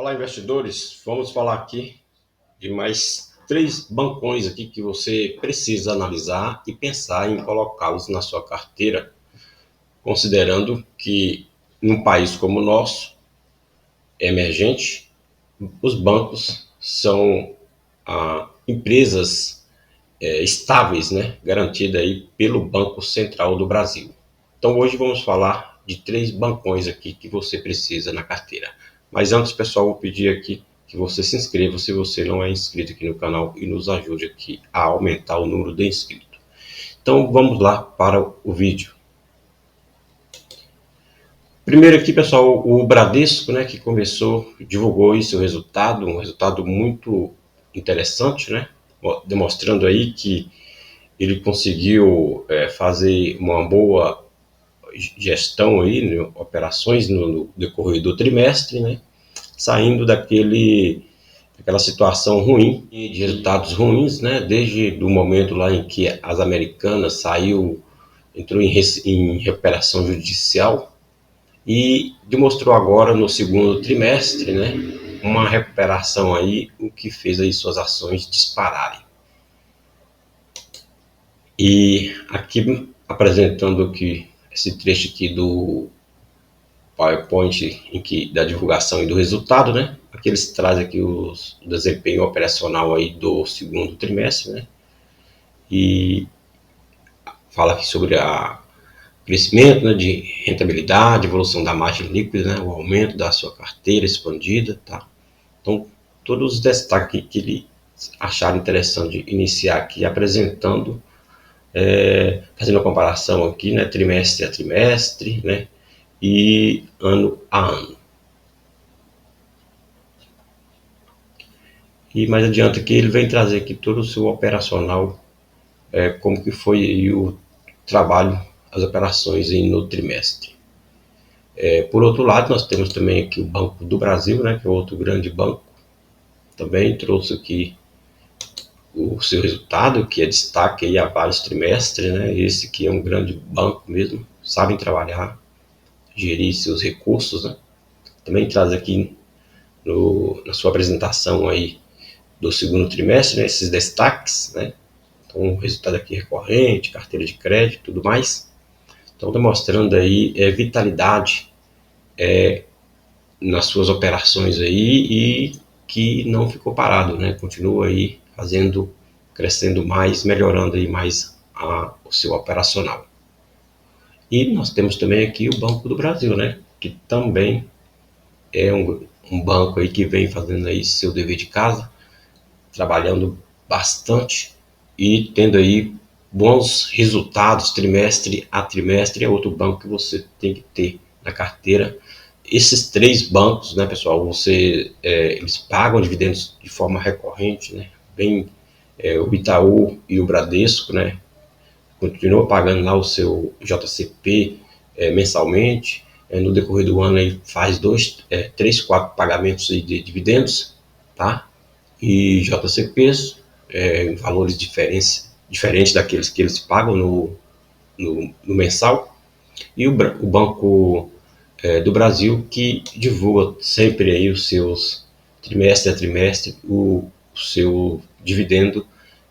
Olá, investidores. Vamos falar aqui de mais 3 bancões aqui que você precisa analisar e pensar em colocá-los na sua carteira, considerando que num país como o nosso, emergente, os bancos são empresas estáveis, né, garantidas aí pelo Banco Central do Brasil. Então hoje vamos falar de 3 bancões aqui que você precisa na carteira. Mas antes, pessoal, vou pedir aqui que você se inscreva se você não é inscrito aqui no canal e nos ajude aqui a aumentar o número de inscritos. Então vamos lá para o vídeo. Primeiro aqui, pessoal, o Bradesco, né, que divulgou aí seu resultado, um resultado muito interessante, né, demonstrando aí que ele conseguiu fazer uma boa gestão aí, né, operações no decorrer do trimestre, né, saindo daquela situação ruim de resultados ruins, né, desde o momento lá em que as Americanas entrou em recuperação judicial e demonstrou agora no segundo trimestre, né, uma recuperação aí, o que fez aí suas ações dispararem. E aqui apresentando aqui esse trecho aqui do PowerPoint da divulgação e do resultado, né? Aqui eles trazem aqui o desempenho operacional aí do segundo trimestre, né? E fala aqui sobre o crescimento, né, de rentabilidade, evolução da margem líquida, né, o aumento da sua carteira expandida, tá? Então, todos os destaques que eles acharam interessante de iniciar aqui apresentando, fazendo a comparação aqui, né, trimestre a trimestre, né, e ano a ano. E mais adiante aqui ele vem trazer aqui todo o seu operacional, como que foi o trabalho, as operações no trimestre. Por outro lado, nós temos também aqui o Banco do Brasil, né, que é outro grande banco, também trouxe aqui o seu resultado, que é destaque aí há vários trimestres, né, esse que é um grande banco mesmo, sabem trabalhar, gerir seus recursos, né. Também traz aqui na sua apresentação aí do segundo trimestre, né, esses destaques, né, então o resultado aqui recorrente, carteira de crédito, tudo mais. Então demonstrando aí vitalidade nas suas operações aí e que não ficou parado, né, continua aí crescendo mais, melhorando aí mais o seu operacional. E nós temos também aqui o Banco do Brasil, né, que também é um banco aí que vem fazendo aí seu dever de casa, trabalhando bastante e tendo aí bons resultados trimestre a trimestre. É outro banco que você tem que ter na carteira. Esses 3 bancos, né, pessoal, eles pagam dividendos de forma recorrente, né? O Itaú e o Bradesco, né, continua pagando lá o seu JCP mensalmente. No decorrer do ano aí faz 3, 4 pagamentos de dividendos, tá? E JCPs, em valores diferentes daqueles que eles pagam no mensal, e o Banco do Brasil, que divulga sempre aí os seus trimestre a trimestre, o seu dividendo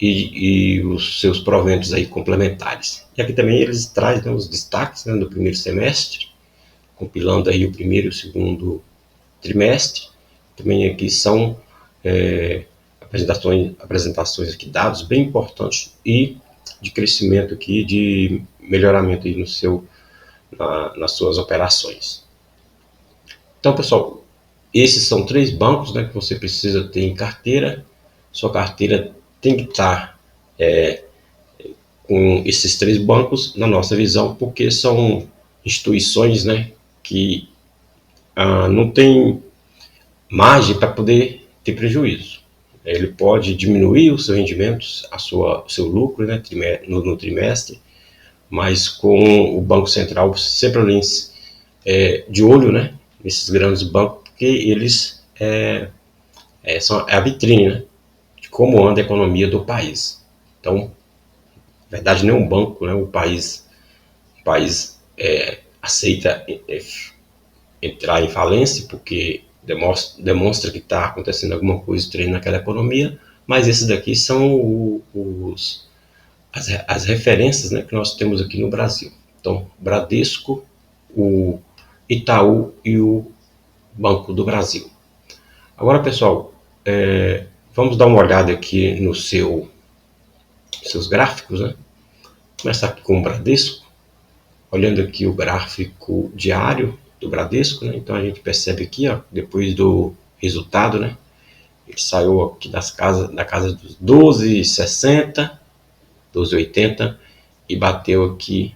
e os seus proventos aí complementares. E aqui também eles trazem, né, os destaques, né, do primeiro semestre, compilando aí o primeiro e o segundo trimestre. Também aqui são apresentações aqui, dados bem importantes e de crescimento aqui, de melhoramento aí nas suas operações. Então, pessoal, esses são 3 bancos, né, que você precisa ter em carteira. Sua carteira tem que estar com esses 3 bancos, na nossa visão, porque são instituições, né, que não tem margem para poder ter prejuízo. Ele pode diminuir os seus rendimentos, o seu lucro, né, no trimestre, mas com o Banco Central sempre ali de olho, né, nesses grandes bancos, porque eles são a vitrine, né, de como anda a economia do país. Então, na verdade, nenhum banco, né, o país aceita entrar em falência, porque demonstra que está acontecendo alguma coisa estranha naquela economia, mas esses daqui são as referências, né, que nós temos aqui no Brasil. Então, Bradesco, o Itaú e o Banco do Brasil. Agora, pessoal, vamos dar uma olhada aqui nos seus gráficos, né? Começar aqui com o Bradesco, olhando aqui o gráfico diário do Bradesco, né? Então a gente percebe aqui, ó, depois do resultado, né? Ele saiu aqui da casa dos 12,60, 12,80 e bateu aqui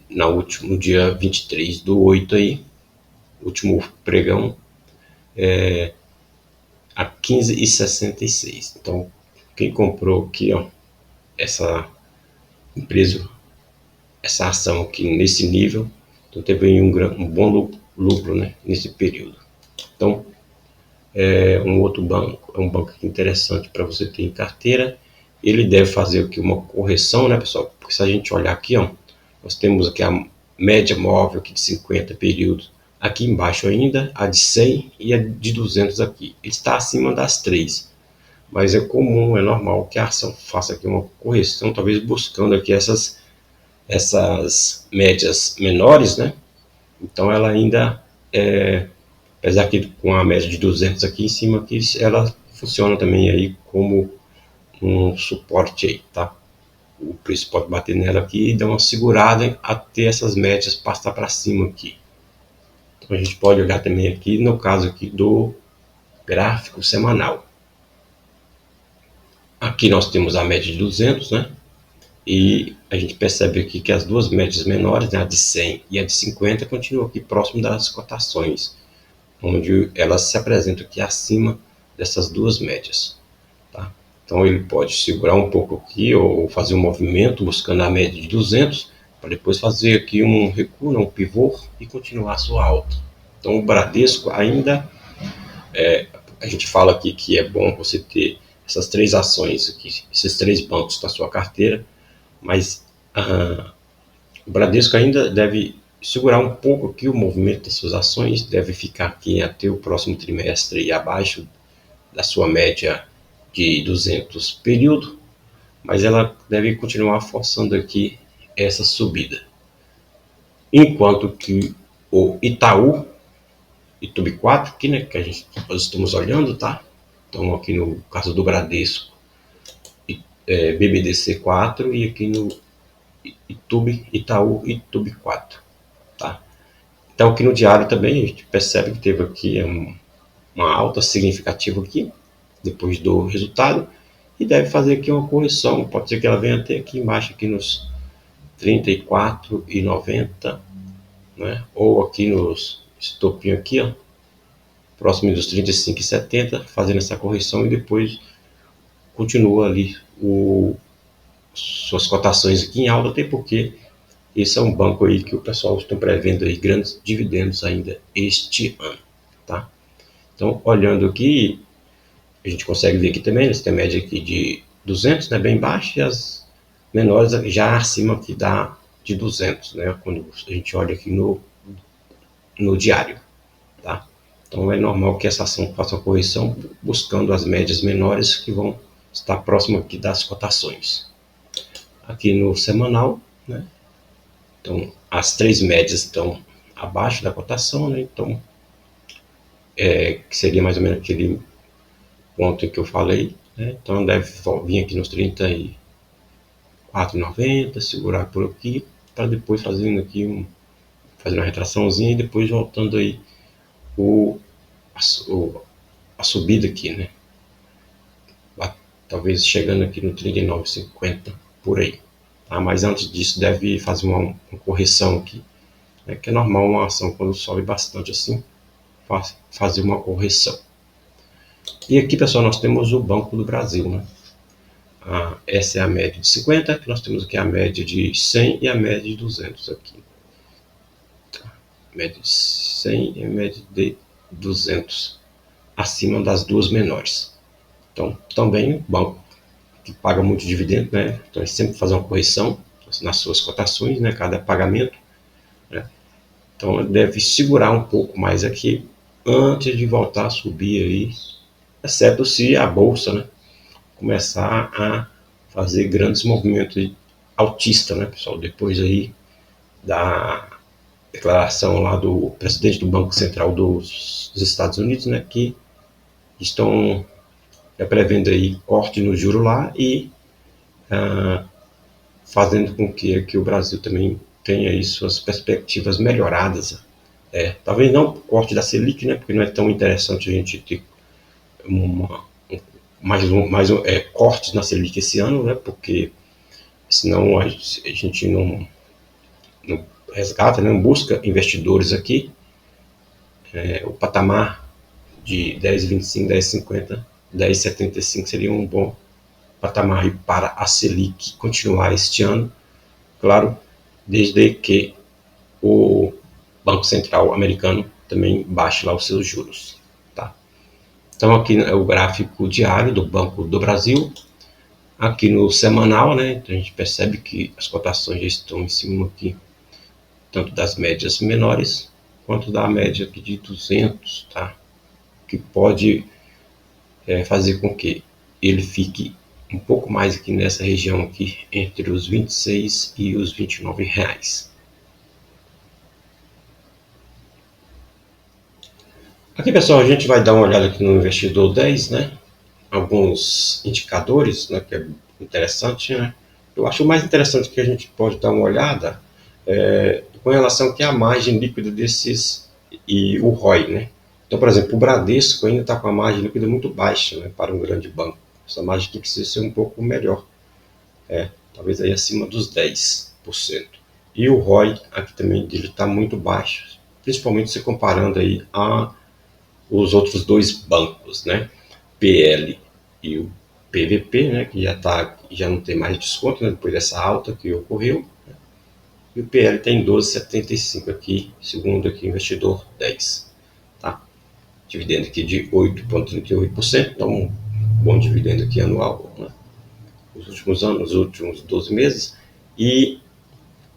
no dia 23/8 aí, último pregão, a 15,66. Então, quem comprou aqui, ó, essa empresa, essa ação aqui nesse nível, então teve um bom lucro, né, nesse período. Então, um outro banco, é um banco interessante para você ter em carteira. Ele deve fazer aqui uma correção, né, pessoal? Porque se a gente olhar aqui, ó, nós temos aqui a média móvel aqui de 50 períodos, aqui embaixo ainda, a de 100 e a de 200 aqui. Ele está acima das três, mas é comum, é normal que a ação faça aqui uma correção, talvez buscando aqui essas médias menores, né? Então ela ainda, apesar que com a média de 200 aqui em cima, aqui, ela funciona também aí como um suporte aí, tá? O preço pode bater nela aqui e dar uma segurada até essas médias passar para cima aqui. Então a gente pode olhar também aqui no caso aqui do gráfico semanal. Aqui nós temos a média de 200, né? E a gente percebe aqui que as duas médias menores, né, a de 100 e a de 50, continuam aqui próximo das cotações, onde elas se apresentam aqui acima dessas duas médias. Tá? Então ele pode segurar um pouco aqui ou fazer um movimento buscando a média de 200 para depois fazer aqui um recuo, um pivô e continuar a sua alta. Então o Bradesco ainda, a gente fala aqui que é bom você ter essas três ações aqui, esses três bancos na sua carteira, mas o Bradesco ainda deve segurar um pouco aqui o movimento das suas ações, deve ficar aqui até o próximo trimestre e abaixo da sua média de 200 período, mas ela deve continuar forçando aqui essa subida. Enquanto que o Itaú, Itubi 4, aqui, né, que nós estamos olhando, tá? Então aqui no caso do Bradesco, BBDC 4 e aqui no Itaú Itubi 4, tá? Então aqui no diário também a gente percebe que teve aqui uma alta significativa aqui, depois do resultado, e deve fazer aqui uma correção, pode ser que ela venha até aqui embaixo, aqui nos 34,90, né? Ou aqui nos estopinho aqui, ó, próximo dos 35,70, fazendo essa correção e depois continua ali suas cotações aqui em alta, até porque esse é um banco aí que o pessoal está prevendo aí grandes dividendos ainda este ano, tá? Então, olhando aqui, a gente consegue ver aqui também, eles têm média aqui de 200, né, bem baixa, e as menores já acima aqui de 200, né, quando a gente olha aqui no diário, tá? Então é normal que essa ação faça uma correção buscando as médias menores que vão estar próximo aqui das cotações. Aqui no semanal, né, então as três médias estão abaixo da cotação, né, então que seria mais ou menos aquele ponto que eu falei, né? Então deve vir aqui nos 34,90, segurar por aqui, para depois fazendo aqui fazer uma retraçãozinha e depois voltando aí a subida aqui, né? Talvez chegando aqui no 39,50 por aí, tá? Mas antes disso deve fazer uma correção aqui, né? Que é normal uma ação quando sobe bastante assim, fazer uma correção. E aqui, pessoal, nós temos o Banco do Brasil, né? Essa é a média de 50, que nós temos aqui a média de 100 e a média de 200 aqui. Tá? Média de 100 e a média de 200, acima das duas menores. Então, também, banco que paga muito dividendo, né? Então, sempre faz uma correção nas suas cotações, né? Cada pagamento, né? Então, deve segurar um pouco mais aqui antes de voltar a subir aí, exceto se a bolsa, né, começar a fazer grandes movimentos altistas, né, pessoal, depois aí da declaração lá do presidente do Banco Central dos Estados Unidos, né, que estão prevendo aí corte no juro lá e fazendo com que o Brasil também tenha aí suas perspectivas melhoradas. Talvez não o corte da Selic, né, porque não é tão interessante a gente ter uma, cortes na Selic esse ano, né, porque senão a gente não resgata, né, não busca investidores aqui. O patamar de 10,25, 10,50, 10,75 seria um bom patamar para a Selic continuar este ano, claro, desde que o Banco Central americano também baixe lá os seus juros. Tá? Então aqui é o gráfico diário do Banco do Brasil. Aqui no semanal, né, então a gente percebe que as cotações já estão em cima aqui, tanto das médias menores, quanto da média aqui de 200, tá? Que pode fazer com que ele fique um pouco mais aqui nessa região aqui, entre os 26 e os 29 reais. Aqui, pessoal, a gente vai dar uma olhada aqui no Investidor 10, né? Alguns indicadores, né, que é interessante, né? Eu acho o mais interessante que a gente pode dar uma olhada com relação aqui à margem líquida desses e o ROI, né? Então, por exemplo, o Bradesco ainda está com a margem líquida muito baixa, né, para um grande banco. Essa margem aqui precisa ser um pouco melhor, talvez aí acima dos 10%. E o ROI aqui também dele está muito baixo, principalmente se comparando aí a os outros dois bancos, né? PL e o PVP, né? Que já não tem mais desconto, né, depois dessa alta que ocorreu. E o PL tem 12,75 aqui, segundo aqui investidor 10, tá? Dividendo aqui de 8,38%, então um bom dividendo aqui anual, né? Nos últimos anos, nos últimos 12 meses. E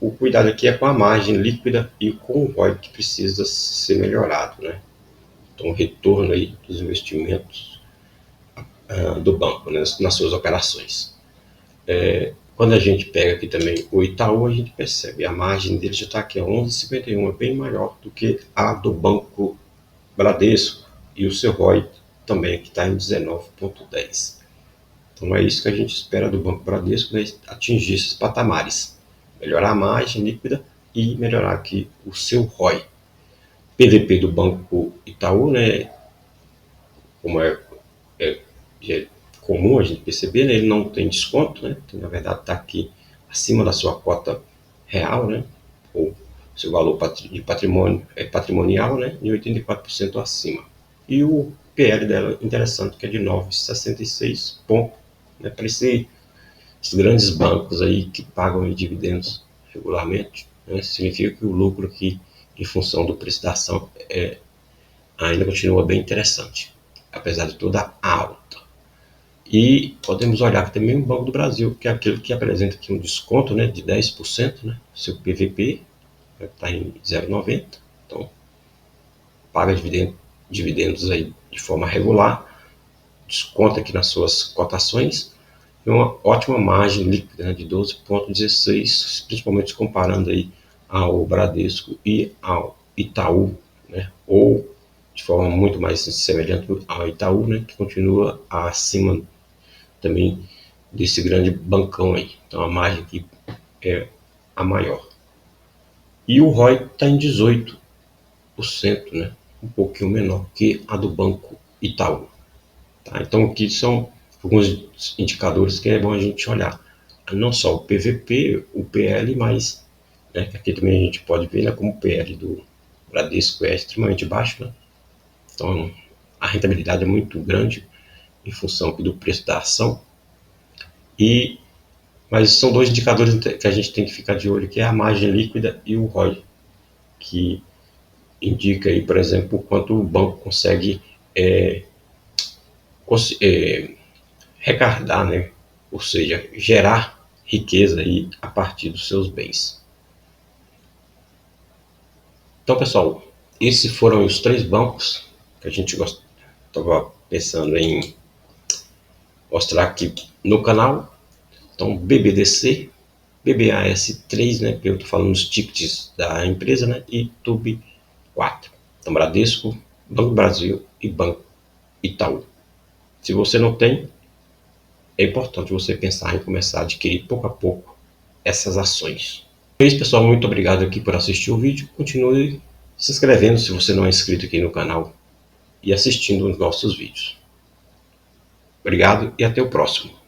o cuidado aqui é com a margem líquida e com o ROI que precisa ser melhorado, né? Então, o retorno aí dos investimentos do banco, né, nas suas operações. Quando a gente pega aqui também o Itaú, a gente percebe a margem dele já está aqui a 11,51, é bem maior do que a do Banco Bradesco, e o seu ROI também aqui está em 19,10. Então é isso que a gente espera do Banco Bradesco, né, atingir esses patamares, melhorar a margem líquida e melhorar aqui o seu ROI. PVP do Banco Itaú, né, como é comum a gente perceber, né, ele não tem desconto, né, então, na verdade está aqui acima da sua cota real, né, ou seu valor de patrimônio patrimonial, né, em 84% acima. E o PL dela interessante, que é de 9,66 pontos, né, para esses grandes bancos aí que pagam dividendos regularmente, né, significa que o lucro aqui, em função do preço da ação, ainda continua bem interessante, apesar de toda a alta. E podemos olhar aqui também o Banco do Brasil, que é aquele que apresenta aqui um desconto, né, de 10%, né, seu PVP está em 0,90, então paga dividendos aí de forma regular, desconta aqui nas suas cotações, e uma ótima margem líquida, né, de 12,16, principalmente comparando aí ao Bradesco e ao Itaú, né, ou de forma muito mais semelhante ao Itaú, né, que continua acima também desse grande bancão aí. Então a margem aqui é a maior. E o ROI está em 18%, né? Um pouquinho menor que a do Banco Itaú. Tá? Então aqui são alguns indicadores que é bom a gente olhar. Não só o PVP, o PL, mas aqui também a gente pode ver, né, como o PL do Bradesco é extremamente baixo, né? Então a rentabilidade é muito grande em função aqui do preço da ação. Mas são dois indicadores que a gente tem que ficar de olho, que é a margem líquida e o ROI, que indica aí, por exemplo, o quanto o banco consegue recardar, né? Ou seja, gerar riqueza aí a partir dos seus bens. Então, pessoal, esses foram os três bancos que a gente estava pensando em mostrar aqui no canal. Então, BBDC, BBAS3, né, que eu estou falando os tickets da empresa, né, e TUB4. Então, Bradesco, Banco Brasil e Banco Itaú. Se você não tem, é importante você pensar em começar a adquirir pouco a pouco essas ações. É isso, pessoal. Muito obrigado aqui por assistir o vídeo. Continue se inscrevendo se você não é inscrito aqui no canal e assistindo os nossos vídeos. Obrigado e até o próximo.